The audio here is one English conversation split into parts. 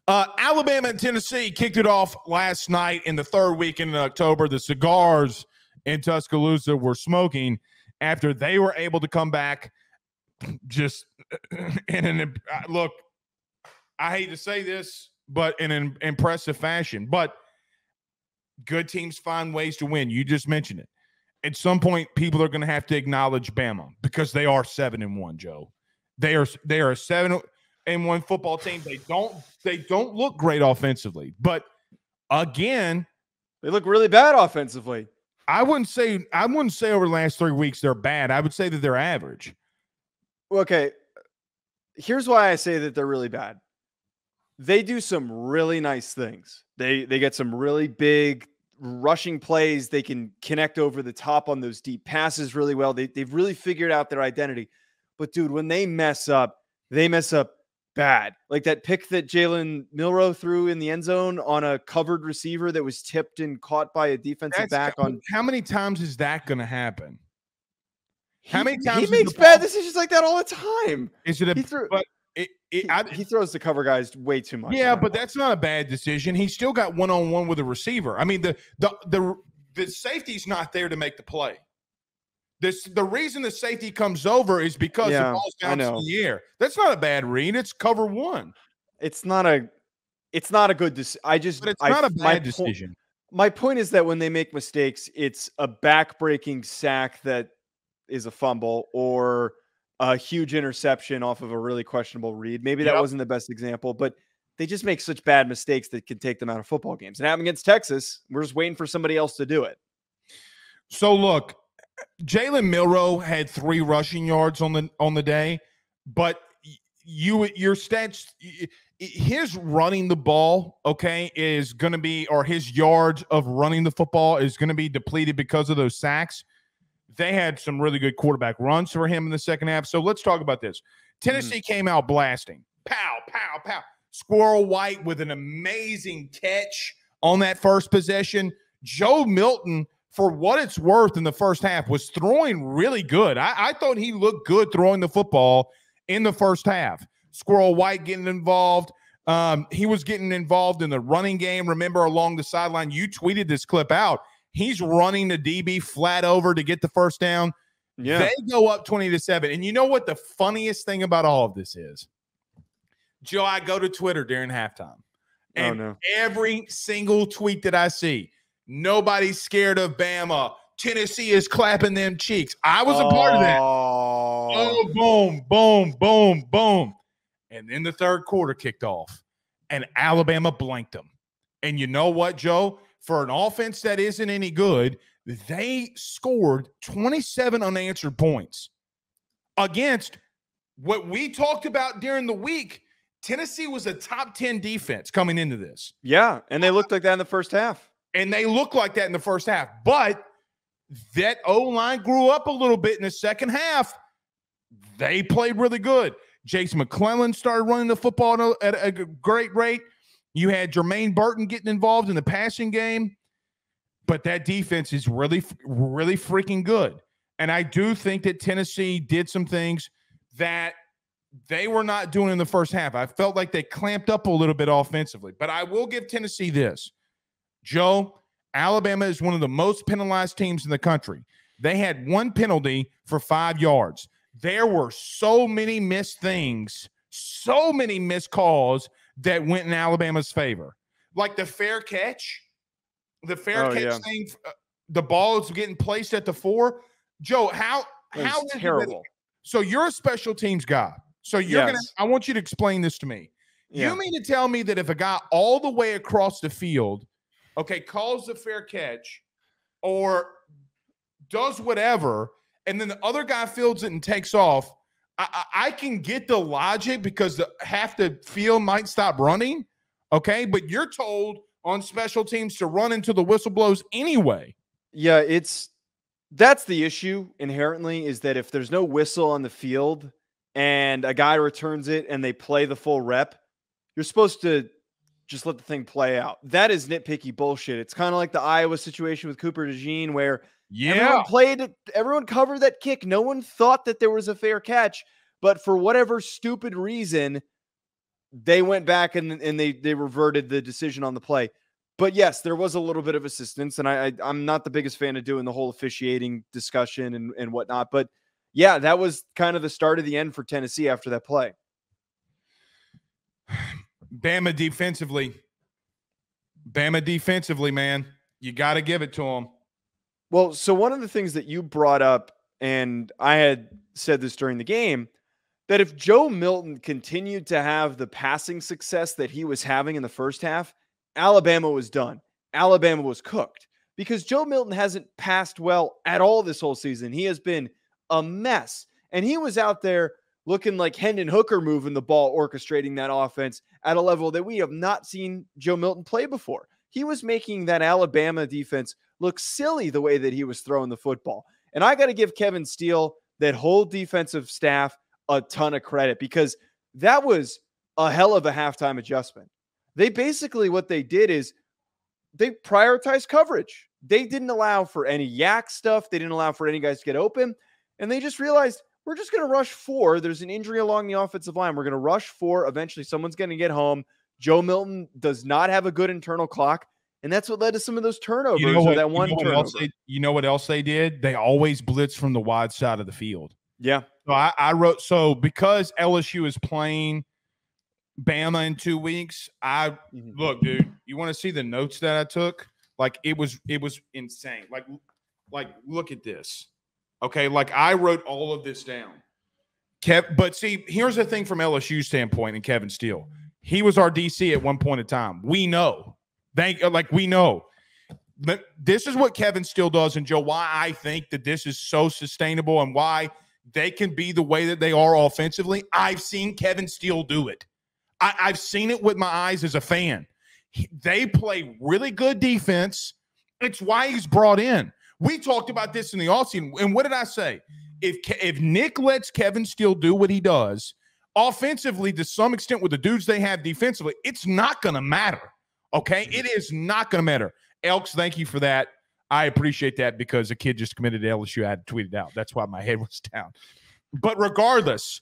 Alabama and Tennessee kicked it off last night in the third weekend in October. The cigars in Tuscaloosa were smoking after they were able to come back just in an look, I hate to say this, but in an impressive fashion. But good teams find ways to win. You just mentioned it. At some point, people are going to have to acknowledge Bama because they are 7-1, Joe. They are a 7-1 football team. They don't look great offensively, but again, they look really bad offensively. I wouldn't say over the last 3 weeks they're bad. I would say that they're average. Okay, here's why I say that they're really bad. They do some really nice things. They get some really big rushing plays. They can connect over the top on those deep passes really well. They've really figured out their identity. But, dude, when they mess up bad. Like that pick that Jalen Milroe threw in the end zone on a covered receiver that was tipped and caught by a defensive back. How many times is that going to happen? How many times he makes bad decisions like that all the time? Is it he throws the cover guys way too much. Yeah, but that's not a bad decision. He still got one-on-one with a receiver. I mean, the safety's not there to make the play. The reason the safety comes over is because the ball's bouncing in the air. That's not a bad read. It's cover one. It's not a good decision. But it's not a bad decision. My point is that when they make mistakes, it's a back-breaking sack that is a fumble or a huge interception off of a really questionable read. Maybe that wasn't the best example, but they just make such bad mistakes that can take them out of football games. And happened against Texas. We're just waiting for somebody else to do it. So look, Jalen Milroe had 3 rushing yards on the day, but your stats, his running the ball, is going to be, or his yards of running the football is going to be depleted because of those sacks. They had some really good quarterback runs for him in the second half. So let's talk about this. Tennessee came out blasting. Pow, pow, pow. Squirrel White with an amazing catch on that first possession. Joe Milton, for what it's worth in the first half, was throwing really good. I thought he looked good throwing the football in the first half. Squirrel White getting involved. He was getting involved in the running game. Remember, along the sideline, you tweeted this clip out. He's running the DB flat over to get the first down. Yeah. They go up 20-7. And you know what the funniest thing about all of this is? Joe, I go to Twitter during halftime. And every single tweet that I see, nobody's scared of Bama. Tennessee is clapping them cheeks. I was a part of that. Oh, boom, boom, boom, boom. And then the third quarter kicked off, and Alabama blanked them. And you know what, Joe? For an offense that isn't any good, they scored 27 unanswered points against what we talked about during the week. Tennessee was a top 10 defense coming into this. Yeah, and they looked like that in the first half. But that O-line grew up a little bit in the second half. They played really good. Jace McClellan started running the football at a great rate. You had Jermaine Burton getting involved in the passing game. But that defense is really, really freaking good. And I do think that Tennessee did some things that they were not doing in the first half. I felt like they clamped up a little bit offensively. But I will give Tennessee this. Joe, Alabama is one of the most penalized teams in the country. They had 1 penalty for 5 yards. There were so many missed things, so many missed calls that went in Alabama's favor. Like the fair catch. The fair catch thing, the ball is getting placed at the 4. Joe, how is terrible. So you're a special teams guy. So I want you to explain this to me. Yeah. You mean to tell me that if a guy all the way across the field, calls the fair catch or does whatever, and then the other guy fields it and takes off, I can get the logic because half the field might stop running, but you're told on special teams to run until the whistle blows anyway. Yeah, that's the issue inherently, is that if there's no whistle on the field and a guy returns it and they play the full rep, you're supposed to just let the thing play out. That is nitpicky bullshit. It's kind of like the Iowa situation with Cooper DeJean where everyone covered that kick. No one thought that there was a fair catch, but for whatever stupid reason, they went back and they reverted the decision on the play. But yes, there was a little bit of assistance, and I'm not the biggest fan of doing the whole officiating discussion and whatnot. But yeah, that was kind of the start of the end for Tennessee after that play. Bama defensively, man, you got to give it to them. Well, so one of the things that you brought up, and I had said this during the game, that if Joe Milton continued to have the passing success that he was having in the first half, Alabama was done. Alabama was cooked because Joe Milton hasn't passed well at all this whole season. He has been a mess, and he was out there looking like Hendon Hooker moving the ball, orchestrating that offense at a level that we have not seen Joe Milton play before. He was making that Alabama defense look silly the way that he was throwing the football. And I got to give Kevin Steele, that whole defensive staff, a ton of credit because that was a hell of a halftime adjustment. They basically, what they did is they prioritized coverage. They didn't allow for any yak stuff. They didn't allow for any guys to get open. And they just realized, we're just going to rush 4. There's an injury along the offensive line. We're going to rush 4. Eventually, someone's going to get home. Joe Milton does not have a good internal clock. And that's what led to some of those turnovers. You know what else they did? They always blitz from the wide side of the field. Yeah. So I wrote, so because LSU is playing Bama in 2 weeks, look, dude, you want to see the notes that I took? Like it was insane. Like look at this. Okay, like I wrote all of this down. But see, here's the thing from LSU's standpoint and Kevin Steele. He was our DC at one point in time. We know. We know. But this is what Kevin Steele does, and Joe, why I think that this is so sustainable and why they can be the way that they are offensively. I've seen Kevin Steele do it. I've seen it with my eyes as a fan. They play really good defense. It's why he's brought in. We talked about this in the offseason, and what did I say? If Nick lets Kevin Steele do what he does, offensively, to some extent with the dudes they have defensively, it's not going to matter, okay? It is not going to matter. Elks, thank you for that. I appreciate that because a kid just committed to LSU. I had to tweet it out. That's why my head was down. But regardless,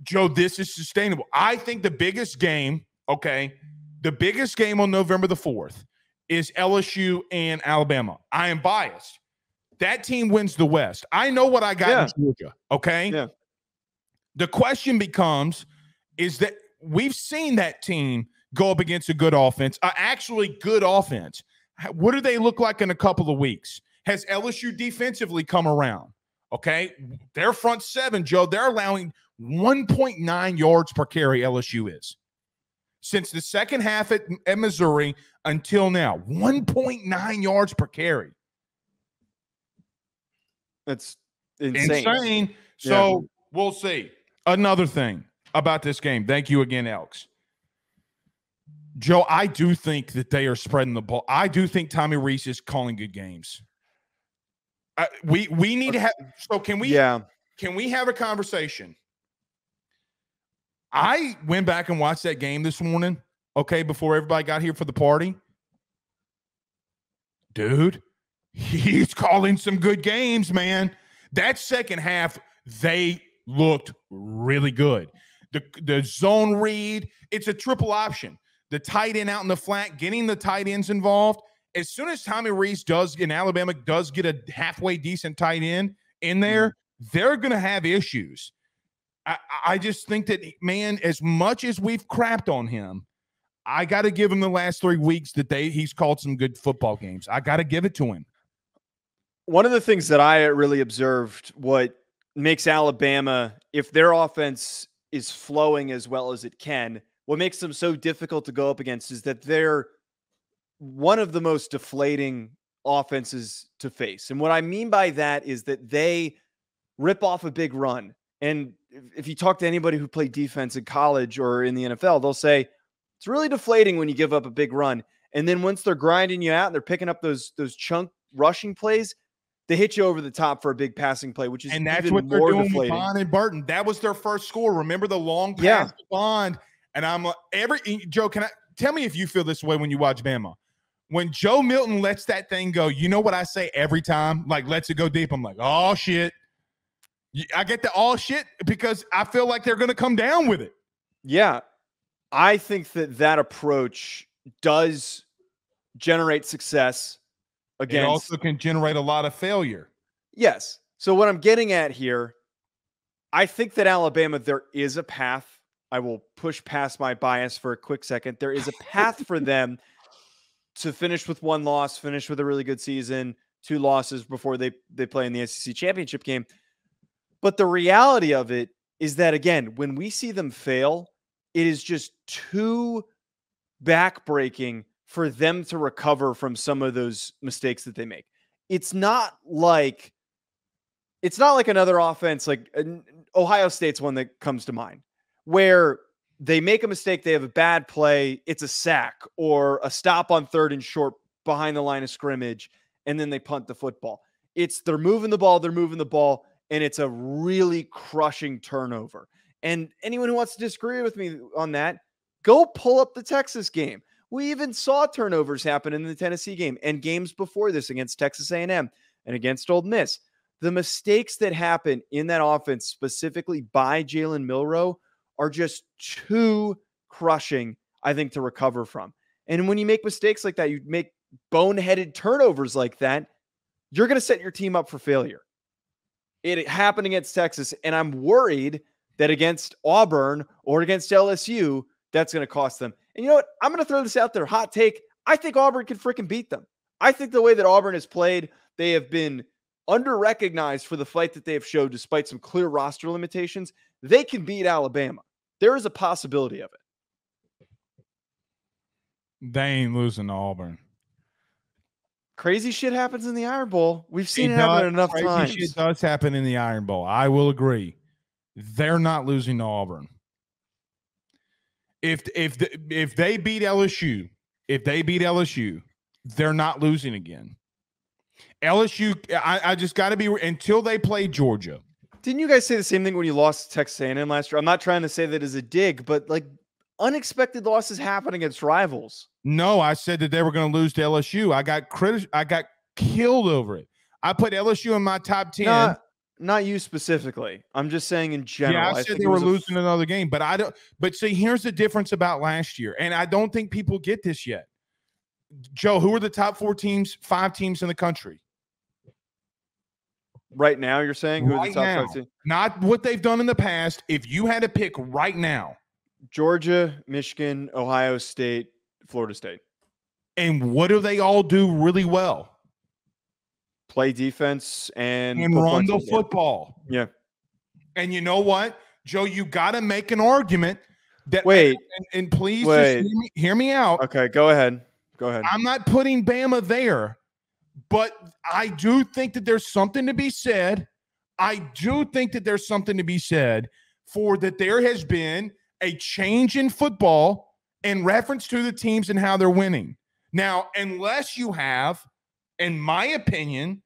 Joe, this is sustainable. I think the biggest game, the biggest game on November the 4th is LSU and Alabama. I am biased. That team wins the West. I know what I got in Georgia, okay? Yeah. The question becomes is that we've seen that team go up against a good offense, actually good offense. What do they look like in a couple of weeks? Has LSU defensively come around? Okay, their front seven, Joe, they're allowing 1.9 yards per carry, LSU is. Since the second half at Missouri until now, 1.9 yards per carry. That's insane. So we'll see. Another thing about this game. Thank you again, Elks. Joe, I do think that they are spreading the ball. I do think Tommy Rees is calling good games. We need to have – so can we have a conversation? I went back and watched that game this morning, before everybody got here for the party. Dude, he's calling some good games, man. That second half, they looked really good. The zone read, it's a triple option. The tight end out in the flat, getting the tight ends involved. As soon as Tommy Rees in Alabama does get a halfway decent tight end in there, they're going to have issues. I just think that, man, as much as we've crapped on him, I got to give him the last 3 weeks that he's called some good football games. I got to give it to him. One of the things that I really observed, what makes Alabama, if their offense is flowing as well as it can, what makes them so difficult to go up against is that they're one of the most deflating offenses to face. And what I mean by that is that they rip off a big run. And if you talk to anybody who played defense in college or in the NFL, they'll say it's really deflating when you give up a big run. And then once they're grinding you out and they're picking up those chunk rushing plays, they hit you over the top for a big passing play, which is and that's even what they're more doing deflating. With Bond and Burton. That was their first score. Remember the long pass to Bond? And I'm Joe, tell me if you feel this way when you watch Bama. When Joe Milton lets that thing go, you know what I say every time? Like, lets it go deep. I'm like, oh, shit. I get the all shit because I feel like they're going to come down with it. Yeah, I think that approach does generate success It against. also can generate a lot of failure. Yes. So what I'm getting at here, I think that Alabama, there is a path. I will push past my bias for a quick second. There is a path for them to finish with one loss, finish with a really good season, 2 losses before they play in the SEC championship game. But the reality of it is that, again, when we see them fail, it is just too backbreaking for them to recover from some of those mistakes that they make. It's not like another offense like Ohio State's one that comes to mind, where they make a mistake, they have a bad play, it's a sack or a stop on 3rd and short behind the line of scrimmage, and then they punt the football. They're moving the ball, and it's a really crushing turnover. And anyone who wants to disagree with me on that, go pull up the Texas game. We even saw turnovers happen in the Tennessee game and games before this against Texas A&M and against Ole Miss. The mistakes that happen in that offense, specifically by Jalen Milroe, are just too crushing, I think, to recover from. And when you make mistakes like that, you make boneheaded turnovers like that, you're going to set your team up for failure. It happened against Texas, and I'm worried that against Auburn or against LSU, that's going to cost them. And you know what? I'm going to throw this out there. Hot take. I think Auburn can freaking beat them. I think the way that Auburn has played, they have been under-recognized for the fight that they have showed despite some clear roster limitations. They can beat Alabama. There is a possibility of it. They ain't losing to Auburn. Crazy shit happens in the Iron Bowl. We've seen it happen enough times. Crazy shit does happen in the Iron Bowl. I will agree. They're not losing to Auburn. If they beat LSU, they're not losing again. LSU, I just got to be until they play Georgia. Didn't you guys say the same thing when you lost to Texas A&M last year? I'm not trying to say that as a dig, but like unexpected losses happen against rivals. No, I said that they were going to lose to LSU. I got killed over it. I put LSU in my top 10. Not you specifically. I'm just saying in general. Yeah, I said they were losing another game, but I don't. But see, here's the difference about last year, and I don't think people get this yet. Joe, who are the top 5 teams in the country? Right now, you're saying who are the top 5 teams? Not what they've done in the past. If you had to pick right now, Georgia, Michigan, Ohio State, Florida State. And what do they all do really well? Play defense and run the football. Yeah. And you know what, Joe, you got to make an argument that and please just hear me out. Okay, go ahead. I'm not putting Bama there, but I do think that there's something to be said. For that there has been a change in football in reference to the teams and how they're winning. Now, unless you have, in my opinion,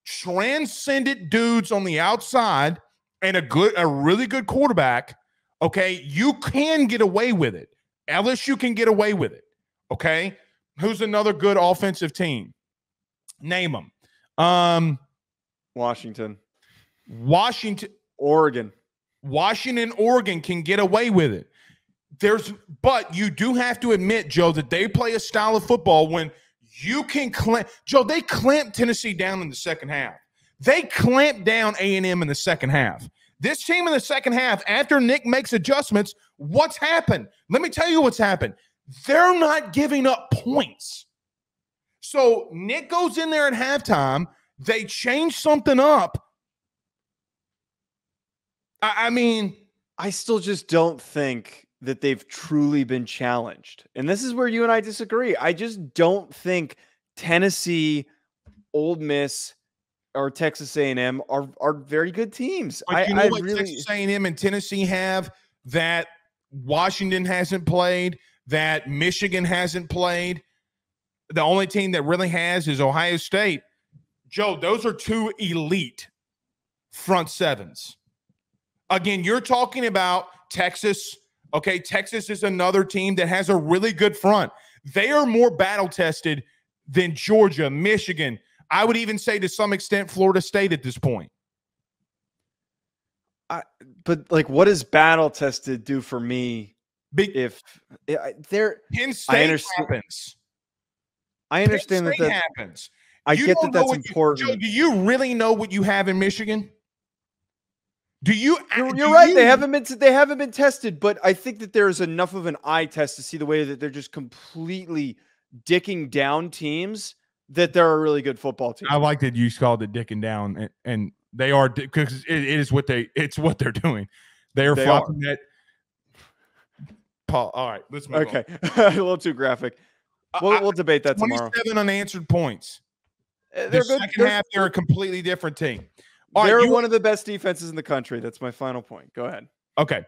transcendent dudes on the outside and a really good quarterback, okay, you can get away with it. LSU can get away with it, okay? Who's another good offensive team? Name them. Washington. Oregon, Oregon can get away with it. But you do have to admit, Joe, that they play a style of football when you can clamp. Joe, they clamped Tennessee down in the second half. They clamped down A&M in the second half. This team in the second half, after Nick makes adjustments, what's happened? Let me tell you what's happened. They're not giving up points. So Nick goes in there at halftime. They change something up. I mean, I still just don't think that they've truly been challenged. And this is where you and I disagree. I just don't think Tennessee, Ole Miss, or Texas A&M are very good teams. But you know what Texas A&M and Tennessee have that Washington hasn't played, that Michigan hasn't played? The only team that really has is Ohio State. Joe, those are 2 elite front sevens. Again, you're talking about Texas. Okay, Texas is another team that has a really good front. They are more battle-tested than Georgia, Michigan. I would even say to some extent Florida State at this point. But like, what does battle-tested do for me if they're Penn State happens. I understand that happens. I get that that's important. Joe, do you really know what you have in Michigan? Do you? You're right. They haven't been tested, but I think that there's enough of an eye test to see the way that they're just completely dicking down teams that they're a really good football team. I like that you called it dicking down, and they are, because it's what they're doing. They are flopping that. Paul, all right, let's move on. A little too graphic. We'll debate that tomorrow. 27 unanswered points. They're The good. second half, they're a completely different team. They're one of the best defenses in the country. That's my final point. Go ahead. Okay.